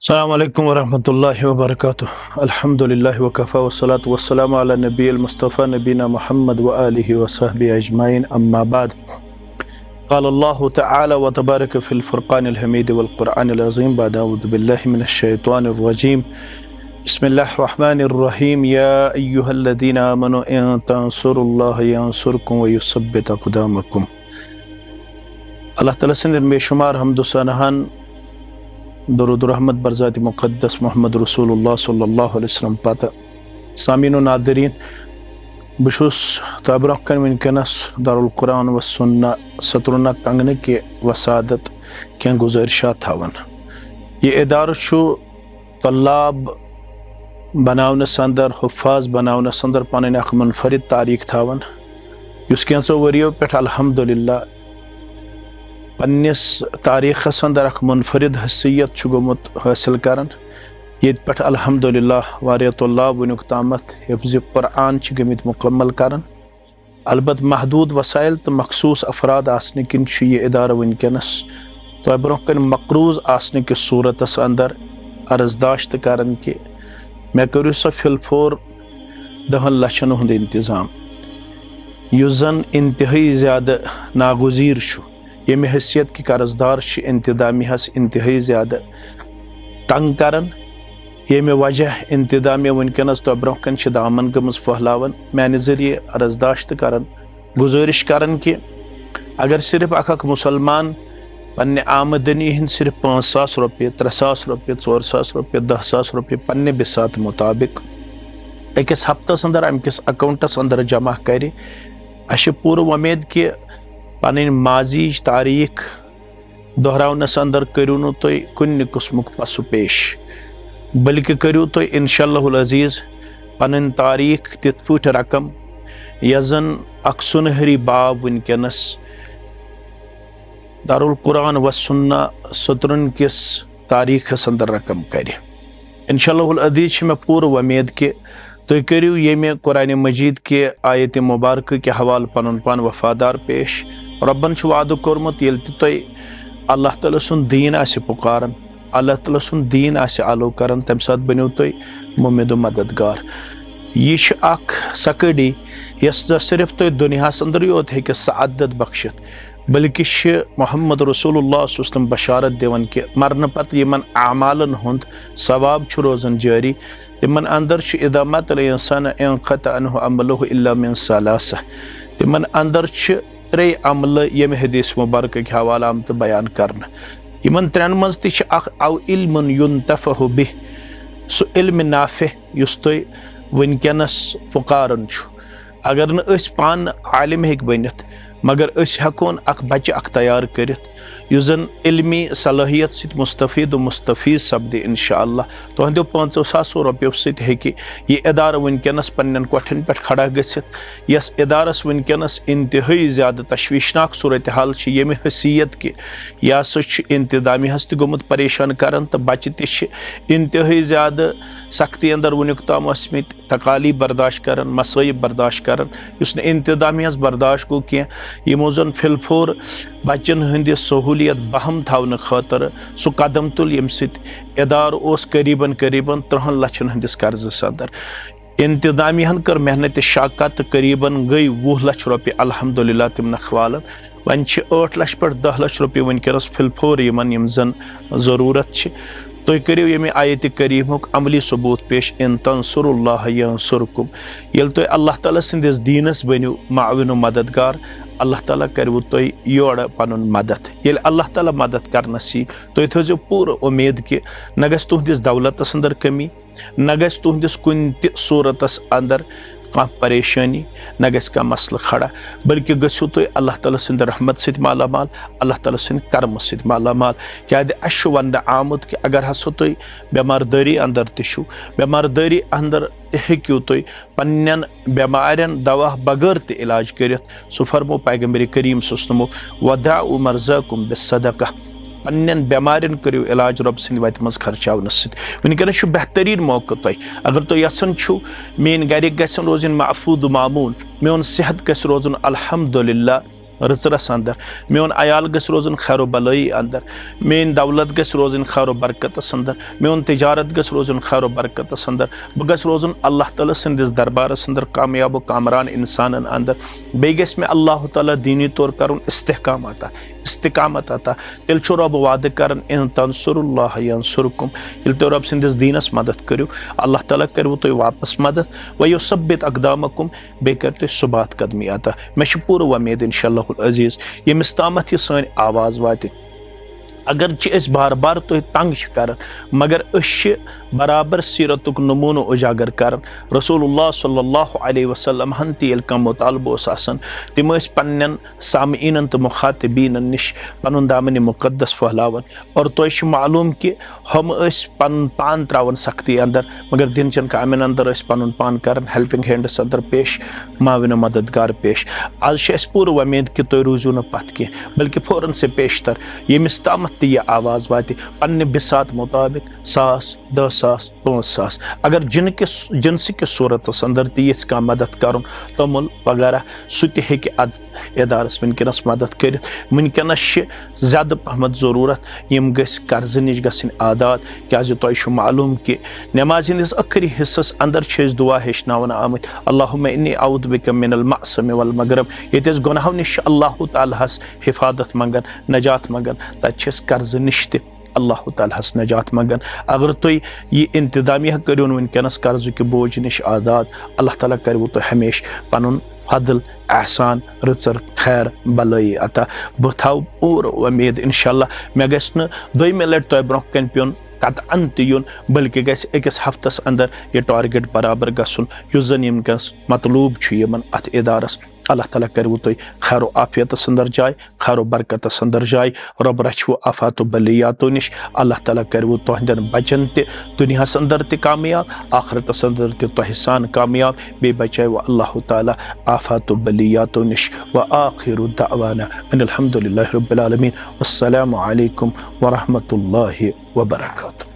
अस्सलामु अलैकुम वरहमतुल्लाहि वबरकातुहू। अल्हम्दुलिल्लाहि वकफ़ा वस्सलातु वस्सलामु अला नबील मुस्तफ़ा नबीना मुहम्मद व आलिहि व सहबी अजमाइन अम्मा बाद। क़ाल अल्लाहु तआला व तबारक फ़िल फ़ुरक़ानिल हमीद वल क़ुरआनिल अज़ीम बाद अऊज़ु बिल्लाहि मिनश शैतानिर रजीम। बिस्मिल्लाहिर रहमानिर रहीम। या अय्युहल्लज़ीना आमनू इन तंसुरुल्लाह यंसुरकुम व युसब्बित अक़दामकुम। अल्लाह ताला से बेशुमार हम्द सनाहन दरूद रहमत बरज़ात मुक़द्दस मोहम्मद रसूलुल्लाह सल्लल्लाहु अलैहि वसल्लम पता सामीन व नादरीन बशुस तब्रकन वनकनस दारुल कुरान व सुन्ना सतरुना कंगन के वसादत क्या गुजारिशा थावन। ये इदार तल्लाब बनावनस अंदर हुफ़ाज़ बनावनस अंदर पन अख मुनफरिद तारीख थावन युस कैंसो वरियो पे अल्हम्दुलिल्लाह पन्निस तारीखस अंदर अख मुनफरिद हसीयत गोमुत हासिल करन। ये पे अल्हम्दुलिल्लाह वारिया तुल्लाब वनुक तामत हिफ्ज़ कुरान गमित मुकम्मल करन। अलबत महदूद वसाइल तो मखसूस अफराद आसने किन ये इदारा वनकनस तो ब्रोह मकरूज आसने की सूरतस अंदर अर्जदाश्त करन कि मे करू सा फिलफोर 10 लक्षन हुंद इंतज़ाम युस जन इंतहाई ज़्यादा नागुज़ीर यमे हैसियत की कर्जदार इंतदामी हस इंतहाई ज़्यादा तंग करन। यमे वजह इंतदामिया वनकनस तो ब्रोह दामन गमज फहलावन मैंने ज़रिए अर्जदाश्त करन गुजारिश करन कि अगर सिर्फ अख मुसलमान पन्ने आमदनी हिंद सिर्फ 5,000 रुपये 3,000 रुपये 4,000 रुपये 10,000 रुपये पन्ने बिसात मुताबिक अकिस हफ्तस अंदर अमकिस अकाउंटस अंदर जमा करे अश पूर उम्मीद कि पन माजी तारीख दोहरावनस अंदर करू नु तुम कुन किस्मुक पसु पेश बल्कि करू तुम इंशाअल्लाहुल अज़ीज़ पन तारीख तिथ पट रकम यजन अख सुनहरी बाब वनकनस दारुल कुरान व सुन्ना सतरन किस तारीखस अंदर रकम करे। इंशाअल्लाहुल अज़ीज़ में पूर उम्मीद कि तुम करू ये कुरान मजीद के आयत मुबारक के हवाल पन पान वफादार पेश। रब्बन वादु कोरमुत ये तुम अल्लाह ताला सुन दीन आसे पुकारन अल्लाह ताला सुन दीन आसे आलो करन तम साथ बनो तुम मुमिद मददगार। यह अख सकड़ी यस सिर्फ तुम दुनियास अंदर योत हे सआदत बख्शित बल्कि मोहम्मद रसूलुल्लाह सल्लल्लाहु अलैहि वसल्लम बशारत दिवन कि मरन पत यमन आमालन हुंद सवाब रोजन जारी तिमन अंदर इदामत इंसान इनक़त अन्हु अमलुहु इल्ला मिन सलासा तिमन अंदर 3 अमल यम हदीस मुबारक के हवाला आमत बयान करना यमन 3 मज तह अव इल्मुन युन्तफ़अु बिह सु इल्म नाफ़े युस तुम वनकनस पुकारन अगर न पान आलिम हेक बनित मगर हेकोन अख बच्चे अख तैयार करित युस जन इल्मी सलाहियत सत मुस्तफ़ीद मुस्तफ़ीद सपदे इंशाअल्लाह तुहंदो 500 रुपयों सत हेकि यह इदारा वनकनस पन्न कोठन पे खड़ा गसित यस इदारस वनकनस इंतहाई ज़्यादा तशवीशनाक सूरत हाल यमे हसीयत कि यह इंतजामी हस गोमुत परेशान करन तो बच्चे त इंतहाई ज़्यादा सख्ती अंदर वनुक ताम तकाली बर्दाश्त करन मसाइब बर्दाश्त करन युस इंतजामी हस बर्दाश्त गो क्या यमो जन फिलफोर बच्चन हंद सहूलियत बहम थावन खतर सह कदम तुल यम इदार करीबन 3 लक्षन हंदिस कर्जस अंदर इंतजामी हन कर मेहनत शाकत करीबन गई 20 लक्ष रुपये अल्हम्दुलिल्लाह तिम नखवालन वन 8 लक्ष पे 10 लक्ष रुपये वनकनस फिलफोर यमन यम जन ज़रूरत तुम करो ये आयत करीमुक अमली सबूत पेश इन तंसुरुल्लाह यंसुरकुम ये तुम अल्लाह ताला सिंदिस दीनस बनो माविन मददगार अल्लाह ताला करू तुम योड़ पन मदद ये अल्लाह ताला मदद करनस तुम थो पूर उम्मीद कि न गस तुहदिस दौलतस अंदर कमी न गस तुहदिस कुन त सूरतस अंदर कह परेशानी न गस कह मसल खड़ा बल्कि गो तुम अल्लाह ताला सिंद रहमत सत माला माल अल्लाह ताला सिंद कर्म सत माला माल क्या वन आमुत कि अगर हसो तुम बेमारदारी अंदर तु बेमारदारी अंदर हेक्यू तुम पन्न बेमारन दवा बगैर त इलाज कर सो फरमो पैगम्बर करीम सो वदाउ मर्ज़ाकुम बिस्सदक़ा पन्न बेमारन करो इलाज रब सिंद वत मज खर्चावनस वनकनस बेहतरीन मौका तुम अगर तुम यसान मेन गरिक गसन रोजन महफूद मामून मेन सेहत गस रोजन अल्हम्दुलिल्लाह रचरस अंदर, मेन अयाल गस रोजन खैर बलई अंदर, मेन दौलत गस रोजन खैर बरकतस अंदर, मेन तिजारत गस रोजन खैर बरकतस अंदर, बह गस रोजन अल्लाह ताला संदिस दरबारस अंदर कामयाब कामरान इंसान अंदर, बे गस में अल्लाह ताला दीनी तौर कर इस्तिकामत अता तेल छो रब वाद कर इन तंसुरुल्लाह यंसुरकुम, यिल तो रब संदिस दीनस मदद करियो अल्लाह ताला करो तो वापस मदद, व युसब्बित अक़दामकुम, बे कर तो सुबात कदमी अता। मे पूर उम्मीद इंशाअल्लाहुल अज़ीज़ यमिस तामत यह सन आवाज़ वात, अगर बार बार तो तंग कर मगर बराबर सीरतुक नमूनो उजागर कर। रसूलुल्लाह सल्लल्लाहु अलैहि वसल्लम हन तेल का मुतालबो आसान तिम पन्न सामीन तो मुखातिबीन निश पन दामन मुकद्दस फहलावन, और तो मालूम कि हम पन पान त्रावन सख्ती अंदर मगर दिन चन कामन अंदर पन पान कर हेल्पिंग हैंड्स अंदर पेश, माविन मददगार पेश। आज पूर उम्मीद कि तुम रूजू न पत कह बल्कि फ़ौरन से पेशतर यमिस तामत यह आवाज़ वात पन्ने बिसात मुताबिक 1,000, 10,000, 5,000 अगर जिनस के सूरत अंदर तीस का मदद कर तमुल वगैरह सह इदारस वनकस मदद कर। वनकस ज़्यादा पहमत ज़रूरत यम गस कर्ज नश गन आदात, क्या तुम मालूम कि नमाज हंदिस आखिरी हिस्सस अंदर दुआ हेचनावन आमत अल्लाहुम्मा इन्नी औदु बिका मिनल मअसम वल मगरम, ये गुनाहों नश अल्लाह तालास हिफाजत मंगन नजात मंगन, तत कर्ज नश अल्लाह तालास नजात मंगन। अगर तुम यह इंतजामिया करो वनकस कर्ज के बोझ नश आजाद, अल्लाह ताला करो तो हमेश पन फजल एहसान रचर खैर भलई अता। बह थव पूर उम्मीद इंशाअल्लाह मे गस दोयमे लट तुम ब्रोह कन पिन कतअन तुन बल्कि गस अकिस हफ्तस अंदर यह टारगेट बराबर गसन युस जन यमकस मतलूब यमन अत इदारस। अल्लाह ताला करो तुम खैर आफियत अंदर जाय, खैर बरकत अंदर जाय, रब रचो आफात बलियातो नश, अल्लाह ताला करो तुहंदन बचन दुनिया अंदर कामयाब, आखरत अंदर तुह सान कामयाब, बे बचाओ अल्लाह ताला आफात बलियातो नश। व आखिरु दअवाना अनिल हम्दुलिल्लाहि रब्बिल आलमीन, वस्सलामु अलैकुम व रहमतुल्लाहि व बरकातुहू।